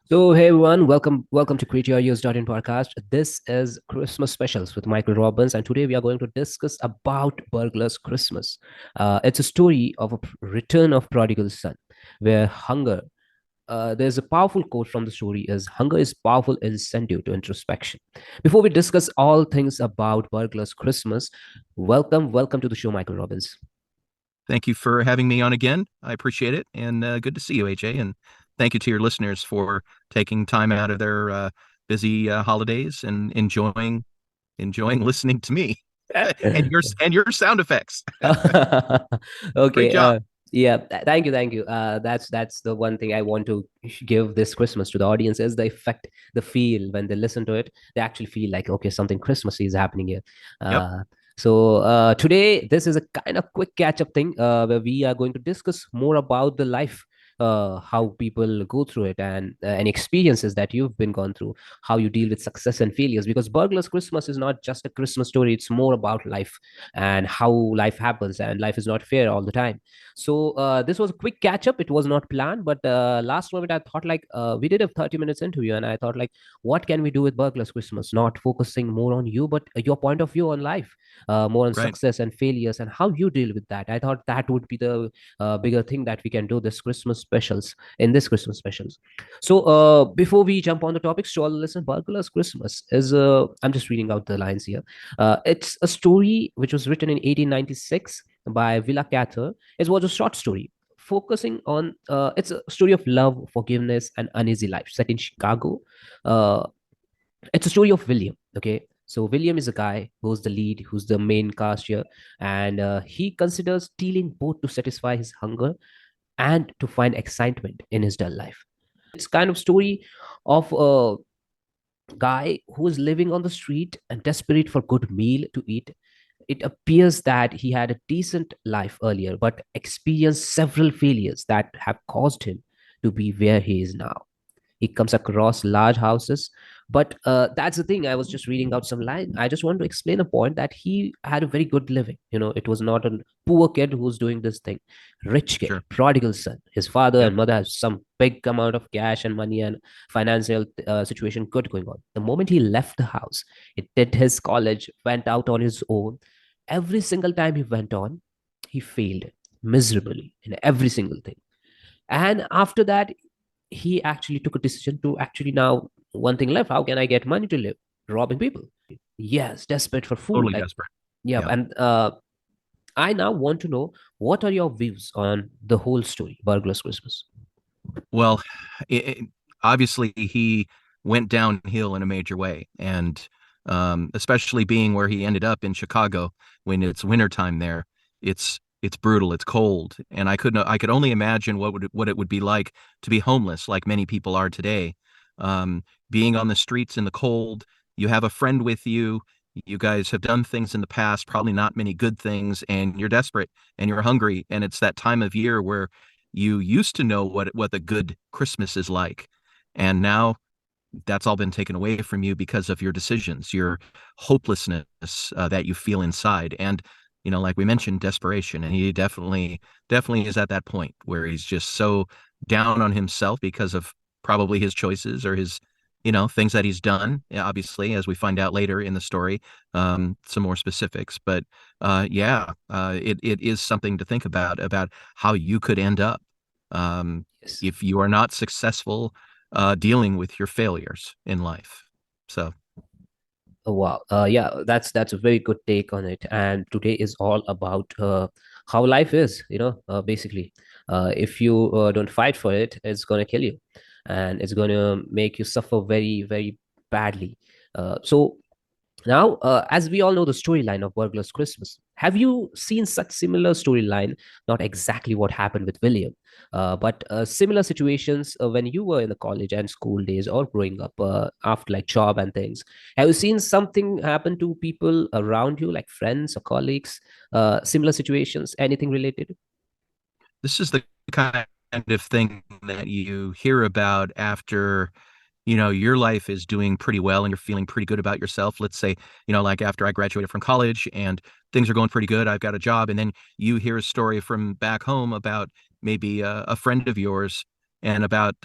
So hey everyone, welcome to Create Your Years in podcast. This is Christmas specials with Micheal Robbins, and today we are going to discuss about Burglar's Christmas. It's a story of a return of prodigal son, where hunger. There's a powerful quote from the story: "Is hunger is powerful incentive to introspection." Before we discuss all things about Burglar's Christmas, welcome to the show, Micheal Robbins. Thank you for having me on again. I appreciate it, and good to see you, AJ. And thank you to your listeners for taking time out of their busy holidays and enjoying listening to me and your sound effects. Great Okay. job. Yeah. Thank you. That's the one thing I want to give this Christmas to the audience is the effect, the feel when they listen to it. They actually feel like okay, something Christmassy is happening here. Yep. Today this is a kind of quick catch up thing where we are going to discuss more about the life. How people go through it and any experiences that you've been gone through, how you deal with success and failures. Because Burglar's Christmas is not just a Christmas story; it's more about life and how life happens, and life is not fair all the time. This was a quick catch up. It was not planned, but last moment I thought like we did a 30 minutes interview, and I thought like what can we do with Burglar's Christmas, not focusing more on you but your point of view on life, more on Right. success and failures and how you deal with that. I thought that would be the bigger thing that we can do this Christmas specials. Before we jump on the topics to all the listeners, Burglar's Christmas is I'm just reading out the lines here. It's a story which was written in 1896 by Villa Cather. It was a short story focusing on it's a story of love, forgiveness, and uneasy life set in Chicago. Uh, it's a story of William. Okay, so William is a guy who's the lead, who's the main cast here, and he considers stealing both to satisfy his hunger and to find excitement in his dull life. It's kind of story of a guy who is living on the street and desperate for good meal to eat. It appears that he had a decent life earlier, but experienced several failures that have caused him to be where he is now. He comes across large houses, but that's the thing. I was just reading out some line. I just want to explain a point that he had a very good living. It was not a poor kid who's doing this thing. Rich kid, Sure. prodigal son. His father Yep. and mother has some big amount of cash and money and financial situation good going on. The moment he left the house, he did his college, went out on his own. Every single time he went on, he failed miserably in every single thing. And after that, he actually took a decision to actually now one thing left. How can I get money to live? Robbing people. Yes, desperate for food. Totally Like, desperate. yeah. Yeah. And I now want to know what are your views on the whole story, Burglar's Christmas? Well, it, obviously he went downhill in a major way, and especially being where he ended up in Chicago when it's wintertime there, it's brutal, it's cold, and I could only imagine what it would be like to be homeless, like many people are today, being on the streets in the cold. You have a friend with you. You guys have done things in the past, probably not many good things, and you're desperate and you're hungry, and it's that time of year where you used to know what a good Christmas is like, and now that's all been taken away from you because of your decisions, your hopelessness that you feel inside, and like we mentioned, desperation. And he definitely is at that point where he's just so down on himself because of probably his choices or his things that he's done. Yeah, obviously, as we find out later in the story, some more specifics. But yeah, it is something to think about how you could end up um, Yes. if you are not successful dealing with your failures in life. So, Oh, wow. Yeah, that's a very good take on it. And today is all about how life is. Basically, if you don't fight for it, it's gonna kill you, and it's gonna make you suffer very, very badly. So now, as we all know the storyline of Burglar's Christmas, have you seen such similar storyline? Not exactly what happened with William, but similar situations when you were in the college and school days or growing up after like job and things. Have you seen something happen to people around you, like friends or colleagues? Similar situations, anything related? this is the kind of thing that you hear about after your life is doing pretty well and you're feeling pretty good about yourself. Let's say, like after I graduated from college and things are going pretty good, I've got a job, and then you hear a story from back home about maybe a friend of yours and about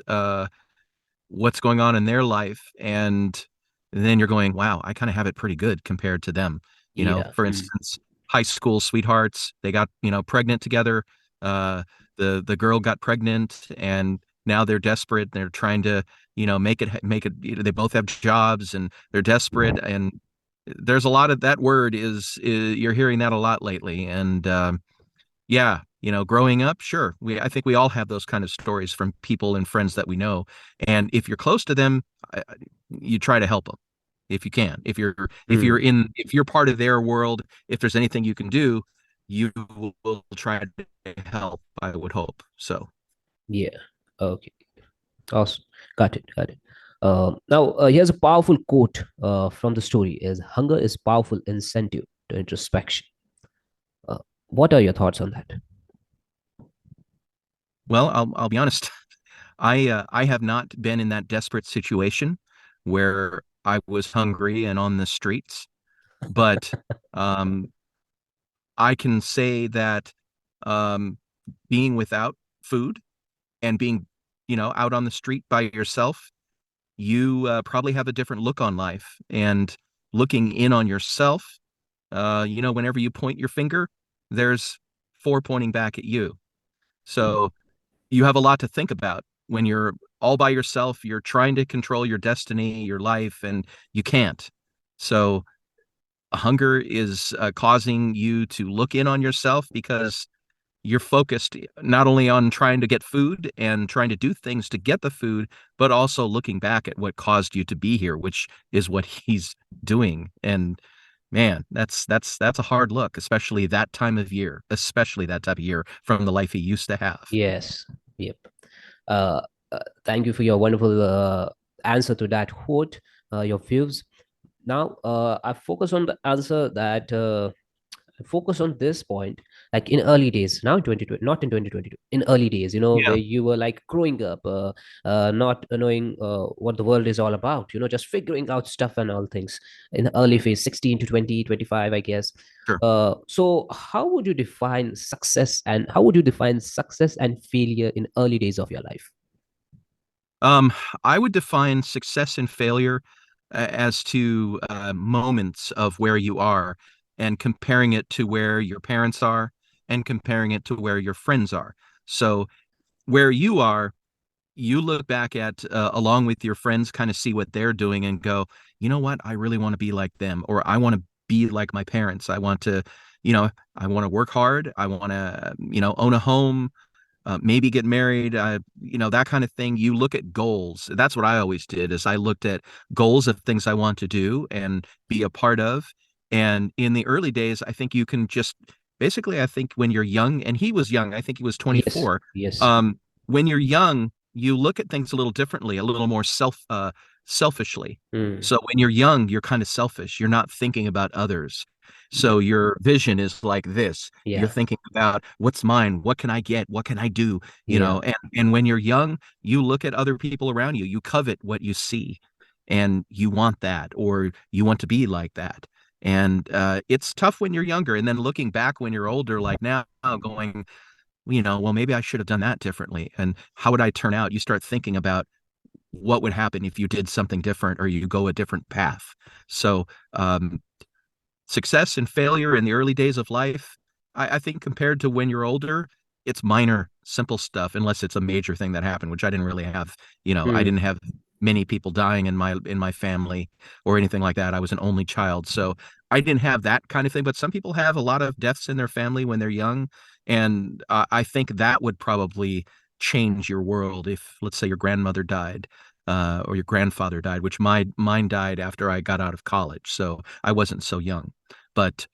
what's going on in their life, and then you're going, wow, I kind of have it pretty good compared to them. Yeah. For instance, high school sweethearts, they got, pregnant together. Uh, the girl got pregnant, and now they're desperate. They're trying to, make it, they both have jobs, and they're desperate. And there's a lot of that word is you're hearing that a lot lately. And yeah, growing up, sure. I think we all have those kind of stories from people and friends that we know. And if you're close to them, you try to help them if you can. Mm. If you're part of their world, if there's anything you can do, you will try to help, I would hope. So, Yeah. Okay. Awesome. Got it. Got it. Now, here's a powerful quote from the story: "Is hunger is powerful incentive to introspection." Uh, what are your thoughts on that? well, I'll be honest. I have not been in that desperate situation where I was hungry and on the streets, but um, I can say that um, being without food and being, out on the street by yourself, you probably have a different look on life. And looking in on yourself, whenever you point your finger, there's four pointing back at you. So you have a lot to think about when you're all by yourself. You're trying to control your destiny, your life, and you can't. So hunger is causing you to look in on yourself because you're focused not only on trying to get food and trying to do things to get the food, but also looking back at what caused you to be here, which is what he's doing. And man, that's a hard look, especially that time of year from the life he used to have. Yes. Yep. Uh, Thank you for your wonderful answer to that quote, your views. Now, I focus on the answer that focus on this point, like in early days, now in 2020, not in 2022, in early days, where Yeah, you were like growing up, not knowing what the world is all about, just figuring out stuff and all things in the early phase, 16 to 20, 25, I guess. sure. So how would you define success and failure in early days of your life? Um, I would define success and failure as to moments of where you are and comparing it to where your parents are and comparing it to where your friends are. So where you are, you look back at along with your friends, kind of see what they're doing and go, you know what, I really want to be like them, or I want to be like my parents. I want to work hard. I want to, own a home, maybe get married, that kind of thing. You look at goals. That's what I always did is I looked at goals of things I want to do and be a part of. And in the early days, I think you can just basically, I think when you're young, and he was young, I think he was Yes. 24. Yes. When you're young, you look at things a little differently, a little more selfishly. Mm. So when you're young, you're kind of selfish. You're not thinking about others. So your vision is like this. You're Yeah. thinking about what's mine, what can I get, what can I do, Yeah. and when you're young, you look at other people around you, you covet what you see, and you want that, or you want to be like that. And it's tough when you're younger, and then looking back when you're older, like now, going, well, maybe I should have done that differently, and how would I turn out? You start thinking about what would happen if you did something different or you go a different path. So success and failure in the early days of life, I think compared to when you're older, it's minor, simple stuff, unless it's a major thing that happened, which I didn't really have. I Mm. didn't have many people dying in my family or anything like that. I was an only child, so I didn't have that kind of thing. But some people have a lot of deaths in their family when they're young, and I think that would probably change your world if, let's say, your grandmother died. Or your grandfather died, which mine died after I got out of college, so I wasn't so young. But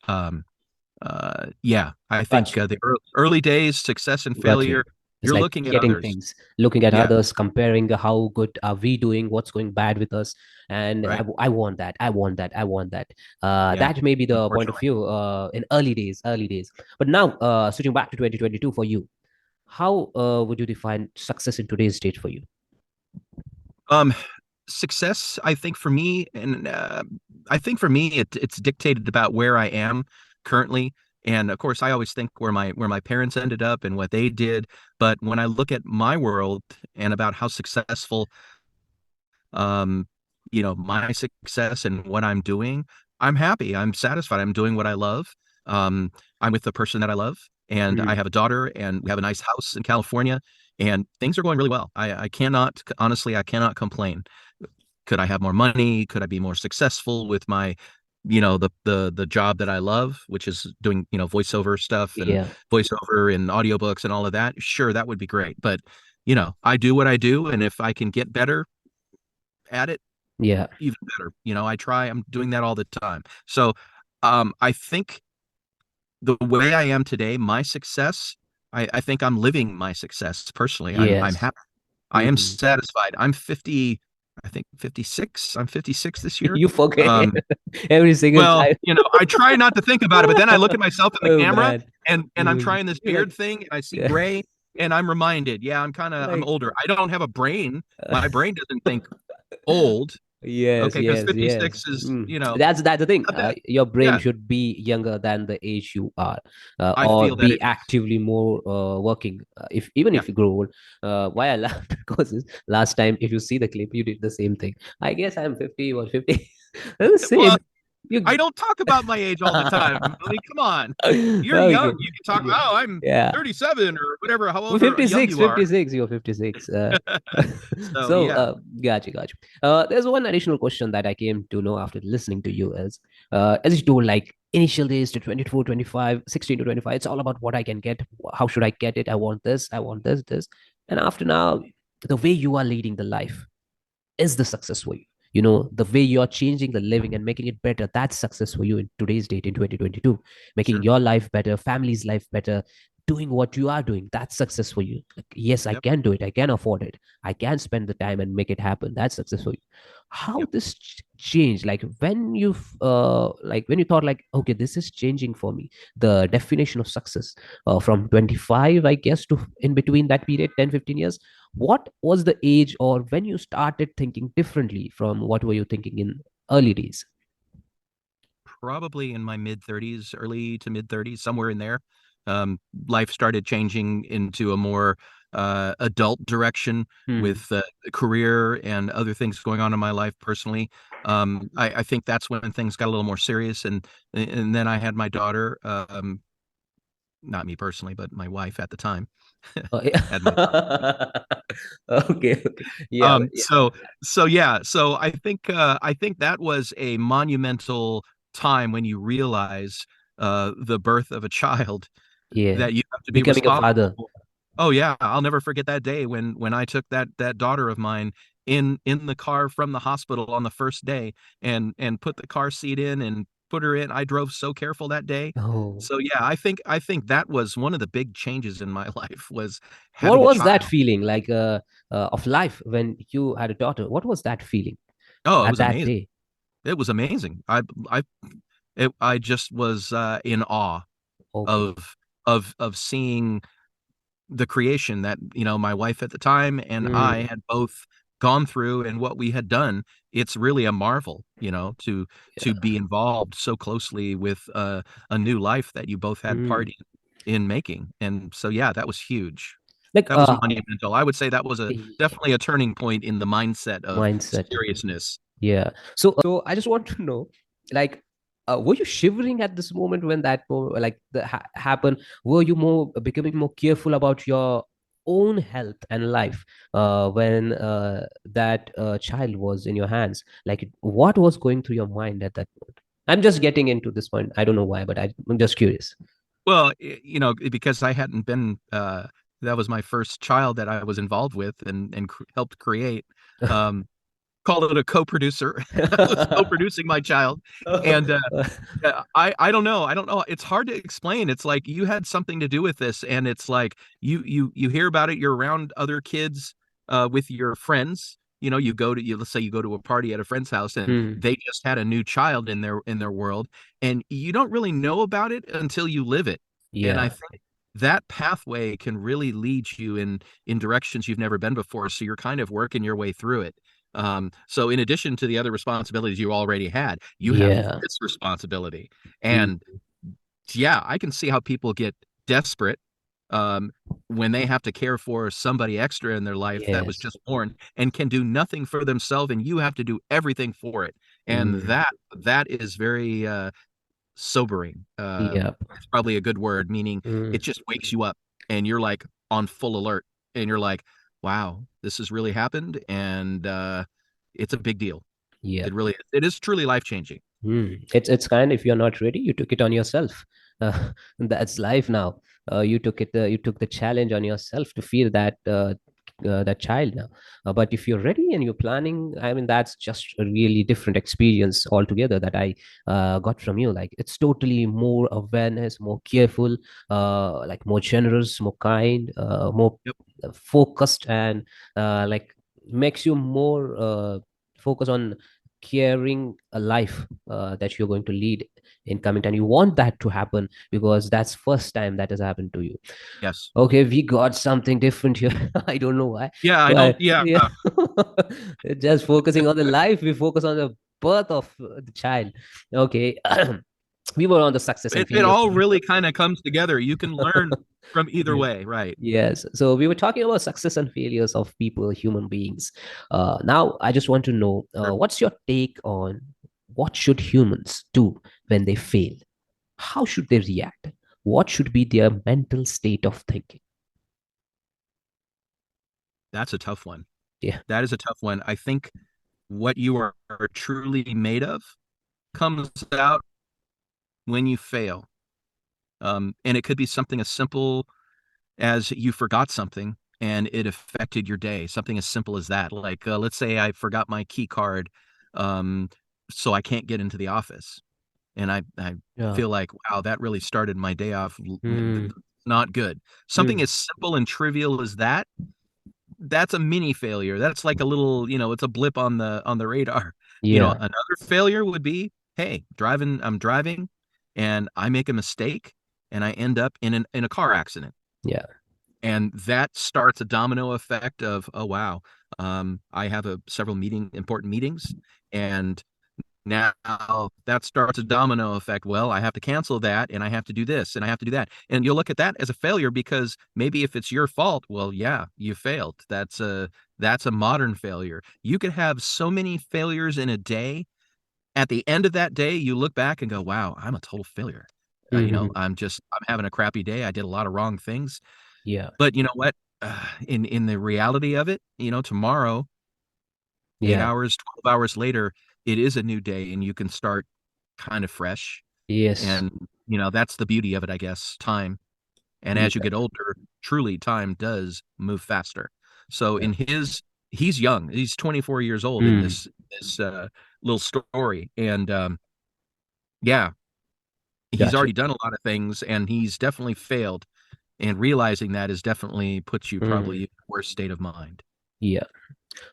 yeah, I Got think you. the early days, success and Got you. failure, It's you're like looking at getting others. things, looking at Yeah, others, comparing how good are we doing, what's going bad with us, and right. I want that, I want that, I want that. Yeah, That may be the point of unfortunately. view in early days, early days. But now, switching back to 2022 for you, how would you define success in today's date for you? Um, Success, I think for me, and I think for me, it's dictated about where I am currently. And of course, I always think where my parents ended up and what they did. But when I look at my world and about how successful um, my success and what I'm doing, I'm happy. I'm satisfied. I'm doing what I love. Um, I'm with the person that I love, and I Mm. have a daughter, and we have a nice house in California, and things are going really well. I cannot, honestly, I cannot complain. Could I have more money? Could I be more successful with my, the job that I love, which is doing, voiceover stuff and Yeah. voiceover and audiobooks and all of that? Sure, that would be great. But, I do what I do, and if I can get better at it, Yeah. even better. I try, I'm doing that all the time. So, I think the way I am today, my success, I think I'm living my success personally. I'm Yes. happy. I am Mhm. satisfied. I'm 50, I think 56. I'm 56 this year. You forget Um, every single well, time. I try not to think about it, but then I look at myself in the Oh camera man, and I'm trying this you're like, beard thing and I see yeah, gray and I'm reminded, yeah, I'm like, older. I don't have a brain. My brain doesn't think old. yes, Okay, because yes, yes. 56 is, That's the thing. not bad. Your brain Yeah, should be younger than the age you are, I or feel that be it is. actively more working. If even Yeah. if you grow old, why I laughed because last time, if you see the clip, you did the same thing. I guess I'm 50 or 50. It's the Well, same. You I don't talk about my age all the time. I mean, come on. You're okay. young. You can talk, Okay. oh, I'm Yeah. 37 or whatever, Well, however young 56, you are. 56. You're 56. So, So, yeah, gotcha. There's one additional question that I came to know after listening to you is, as you told, like initial days to 24, 25, 16 to 25, it's all about what I can get. How should I get it? I want this, I want this. And after now, the way you are leading the life is the success for you. The way you're changing the living and making it better, that's success for you in today's date in 2022. Making sure. your life better, family's life better, doing what you are doing, that's success for you. Like, yes, I Yep. can do it, I can afford it, I can spend the time and make it happen, that's success for you. How Yep. this changed, like when you thought like, okay, this is changing for me, the definition of success, from 25, I guess, to in between that period, 10, 15 years. What was the age or when you started thinking differently from what were you thinking in early days? Probably in my mid 30s, early to mid 30s, somewhere in there. Um, Life started changing into a more adult direction Hmm. with career and other things going on in my life personally. I think that's when things got a little more serious, and then I had my daughter. Not me personally, but my wife at the time had my daughter. Yeah. Okay. Yeah, yeah. So yeah, so I think that was a monumental time when you realize the birth of a child Yeah. that you have to be Becoming a responsible father. for. Oh yeah, I'll never forget that day when I took that daughter of mine in the car from the hospital on the first day and put the car seat in and put her in. I drove so careful that day. Oh, So yeah, I think that was one of the big changes in my life was what having a was that child. feeling like, of life when you had a daughter? What was that feeling Oh, it at was that amazing. day? It was amazing. I just was in awe Okay. of seeing the creation that my wife at the time and I Mm, had both gone through and what we had done. It's really a marvel, to yeah. be involved so closely with a new life that you both had part Mm. in making. And so yeah, that was huge. Like, That was monumental. I would say that was a yeah, definitely a turning point in the mindset of mindset. seriousness. Yeah. So I just want to know, like, were you shivering at this moment when like happened? Were you more becoming more careful about your own health and life when that child was in your hands? Like, what was going through your mind at that point? I'm just getting into this point. I don't know why, but I'm just curious. Well, because I hadn't been that was my first child that I was involved with and helped create. Um, call it a co-producer. I was co-producing my child, and I don't know. I don't know. It's hard to explain. It's like you had something to do with this, and it's like you hear about it. You're around other kids with your friends. You go to let's say you go to a party at a friend's house and Hmm. they just had a new child in their world, and you don't really know about it until you live it. And I Yeah. think that pathway can really lead you in directions you've never been before. So you're kind of working your way through it. So in addition to the other responsibilities you already had, you have Yeah. this responsibility. Hmm. And yeah, I can see how people get desperate um, when they have to care for somebody extra in their life that was Yes. just born and can do nothing for themselves, and you have to do everything for it. And Mm, that is very sobering. yeah. It's probably a good word, meaning Mm, it just wakes you up and you're like on full alert, and you're like, wow, this has really happened, and it's a big deal. yeah. It is truly life changing. It's kind, if you're not ready, you took it on yourself. That's life now. You took the challenge on yourself to feel that child now. But if you're ready and you're planning, I mean, that's just a really different experience altogether that I got from you. Like, it's totally more awareness, more careful, like more generous, more kind, more Yep. focused, and like makes you more focus on caring a life that you're going to lead in coming time. You want that to happen because that's first time that has happened to you. Yes. Okay, we got something different here. I don't know why, Yeah, I don't. but Yeah, yeah. Just focusing on the life, we focus on the birth of the child. Okay. We were on the success and it failures. all really kind of comes together. You can learn from either Yeah. way, right? Yes. So we were talking about success and failures of people, human beings. Now, I just want to know Sure. what's your take on what should humans do when they fail? How should they react? What should be their mental state of thinking? That's a tough one. Yeah. That is a tough one. I think what you are truly made of comes out when you fail. And it could be something as simple as you forgot something and it affected your day. Something as simple as that. Like, let's say I forgot my key card, um, so I can't get into the office. And I Yeah. feel like, wow, that really started my day off Mm, not good. Something mm, as simple and trivial as that, that's a mini failure. That's like a little, it's a blip on the radar. yeah. Another failure would be, hey, I'm driving and I make a mistake and I end up in a car accident. Yeah. And that starts a domino effect of, oh wow, I have several important meetings, and now that starts a domino effect. Well, I have to cancel that, and I have to do this, and I have to do that. And you'll look at that as a failure because maybe if it's your fault, well, yeah, you failed. That's a modern failure. You could have so many failures in a day. At the end of that day, you look back and go, wow, I'm a total failure. Mhm. I'm having a crappy day. I did a lot of wrong things. Yeah. But you know what? In the reality of it, tomorrow, eight Yeah. hours, 12 hours later, it is a new day, and you can start kind of fresh. Yes. And that's the beauty of it, I guess. Time. And as you Yeah. get older, truly, time does move faster. So Yeah. he's young. He's 24 years old in Mm. this little story, and yeah, he's Gotcha. already done a lot of things, and he's definitely failed. And realizing that is definitely puts you probably Mm. in a worse state of mind. Yeah.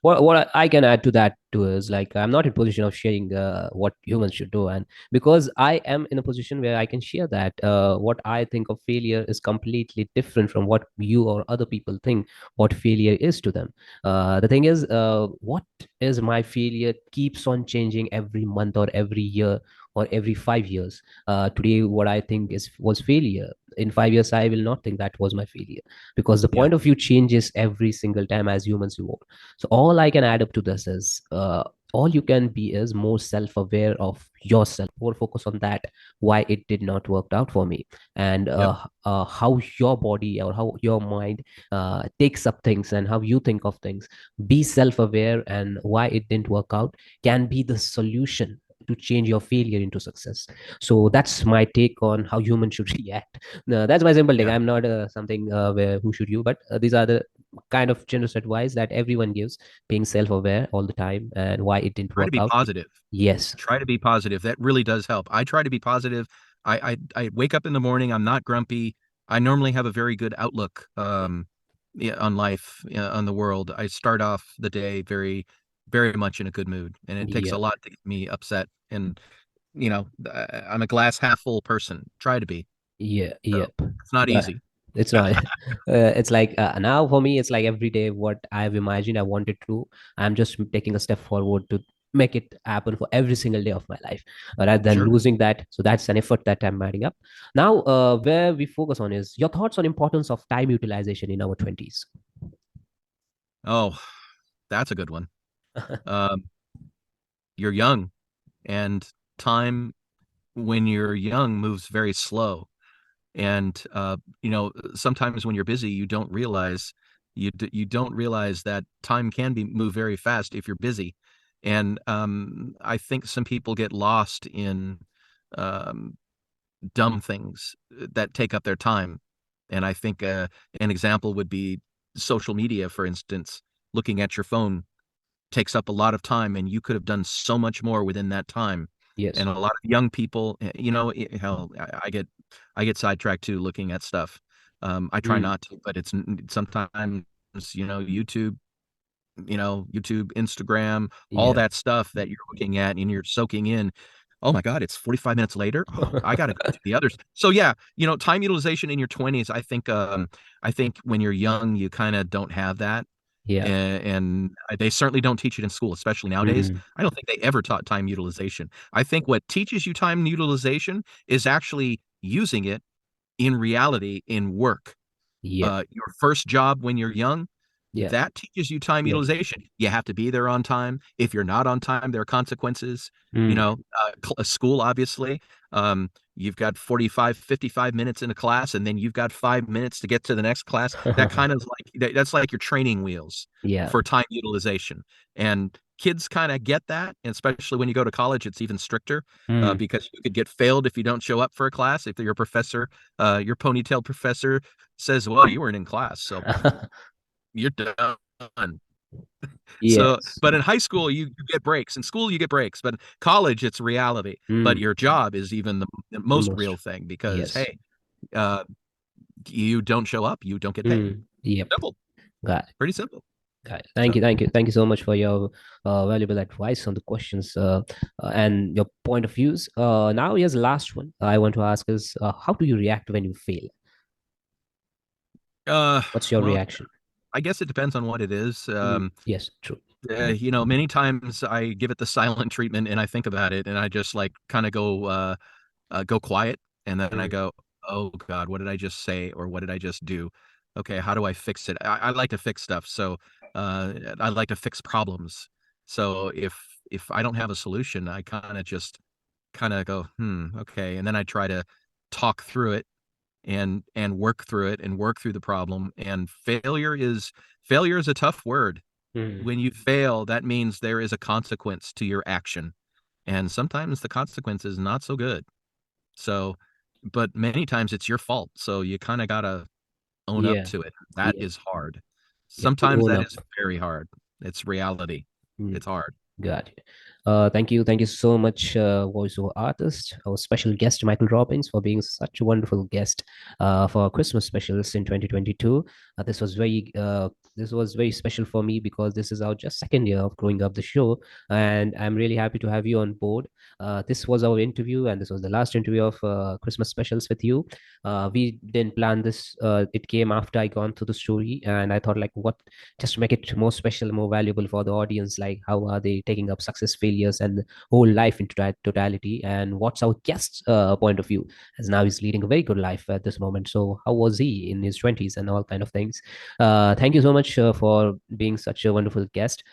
What I can add to that too is, like, I'm not in position of sharing what humans should do, and because I am in a position where I can share that what I think of failure is completely different from what you or other people think what failure is to them. The thing is, what is my failure keeps on changing every month or every year or every 5 years. Today, what I think is was failure. In 5 years, I will not think that was my failure, because the Yeah, point of view changes every single time as humans evolve. So all I can add up to this is, all you can be is more self-aware of yourself, more focus on that, why it did not work out for me, and yep, how your body or how your mind takes up things and how you think of things. Be self-aware, and why it didn't work out can be the solution to change your failure into success. So that's my take on how humans should react. No, that's my simple take. yeah. I'm not something where who should you, but these are the kind of generous advice that everyone gives, being self-aware all the time and why it didn't Try to work be out. positive. Yes. Try to be positive. That really does help. I try to be positive. I wake up in the morning. I'm not grumpy. I normally have a very good outlook, yeah, on life, on the world. I start off the day very, very much in a good mood, and it takes Yeah. a lot to get me upset. And I'm a glass half full person. Try to be. Yeah. So Yep. it's not Yeah. easy. It's not. It's like, now for me, it's like every day what I've imagined I wanted to. I'm just taking a step forward to make it happen for every single day of my life, rather than Sure. losing that. So that's an effort that I'm adding up. Now, where we focus on is your thoughts on importance of time utilization in our 20s. Oh, that's a good one. Um, you're young, and time when you're young moves very slow. And sometimes when you're busy, you don't realize that time can be move very fast if you're busy. And I think some people get lost in um, dumb things that take up their time. And I think an example would be social media, for instance. Looking at your phone takes up a lot of time, and you could have done so much more within that time. Yes. And a lot of young people, hell, I get sidetracked too looking at stuff. I try Mm, not to, but it's sometimes, YouTube, YouTube, Instagram, all yeah. that stuff that you're looking at and you're soaking in. Oh my God, it's 45 minutes later. Oh, I got to go to the others. So yeah, time utilization in your 20s, I think when you're young, you kind of don't have that. Yeah. And they certainly don't teach it in school, especially nowadays. Mm, I don't think they ever taught time utilization. I think what teaches you time utilization is actually using it in reality in work. yeah. Your first job when you're young, Yeah. that teaches you time Yes. utilization. You have to be there on time. If you're not on time, there are consequences. Mm. School, obviously. You've got 45, 55 minutes in a class, and then you've got 5 minutes to get to the next class. That kind of that's like your training wheels Yeah. for time utilization. And kids kind of get that, and especially when you go to college, it's even stricter Mm. because you could get failed if you don't show up for a class. If your professor, your ponytail professor says, well, you weren't in class, so you're done. So, Yes. but in high school, you get breaks. In school, you get breaks, but in college, it's reality. But Mm. your job is even the most real Most. thing because, Yes. hey, uh, you don't show up, you don't get paid. Mm. Yep. Simple, Got it. pretty simple. Got it. So, Thank you so much for your valuable advice on the questions and your point of views. Now, here's the last one I want to ask is how do you react when you fail? uh, What's your well, reaction? I guess it depends on what it is. Mm. Yes, true. Many times I give it the silent treatment and I think about it and I just like kind of go quiet, and then I Mm. go, "Oh God, what did I just say, or what did I just do? Okay, how do I fix it?" I like to fix stuff, so I like to fix problems. So if I don't have a solution, I kind of go, okay, and then I try to talk through it and work through it and work through the problem. And failure is a tough word. Mm. When you fail, that means there is a consequence to your action, and sometimes the consequence is not so good. So, but many times it's your fault. So you kind of got to own up Yeah. to it. That Yeah. is hard. You have to Sometimes own that up. is very hard. It's reality. Mm. It's hard. Got it. Thank you so much, voiceover artist, our special guest, Micheal Robbins, for being such a wonderful guest for our Christmas specials in 2022. This was very special for me because this is our just second year of growing up the show, and I'm really happy to have you on board. This was our interview, and this was the last interview of Christmas specials with you. We didn't plan this. It came after I gone through the story, and I thought, like, what just to make it more special, more valuable for the audience, like how are they taking up success, failures, and the whole life into that totality, and what's our guest's point of view, as now he's leading a very good life at this moment. So how was he in his 20s and all kind of things. Thank you so much for being such a wonderful guest.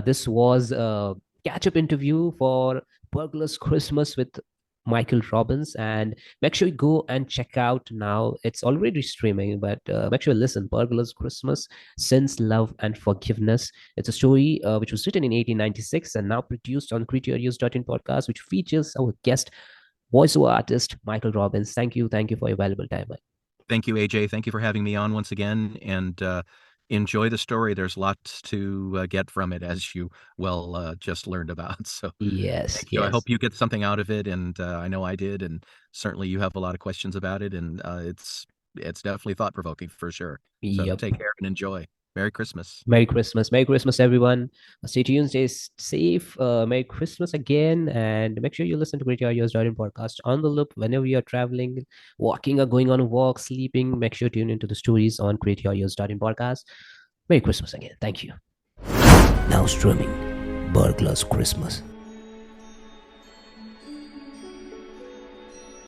This was a catch-up interview for Burglar's Christmas with Micheal Robbins, and make sure you go and check out now. It's already streaming, but make sure you listen. Burglar's Christmas, Sense, Love, and Forgiveness. It's a story which was written in 1896 and now produced on createaudios.in podcast, which features our guest, voiceover artist, Micheal Robbins. Thank you for your valuable time, Mike. Thank you, AJ. Thank you for having me on once again, and enjoy the story. There's lots to get from it, as you just learned about. So Yes, thank you. I yes. hope you get something out of it, and I know I did, and certainly you have a lot of questions about it, and it's definitely thought provoking for sure. So Yep. take care and enjoy. Merry Christmas. Merry Christmas. Merry Christmas, everyone. Stay tuned, stay safe. Merry Christmas again. And make sure you listen to Great Audios Darwin podcast on the loop whenever you're traveling, walking, or going on a walk, sleeping. Make sure to tune into the stories on Great Audios Darwin podcast. Merry Christmas again. Thank you. Now streaming Burglar's Christmas.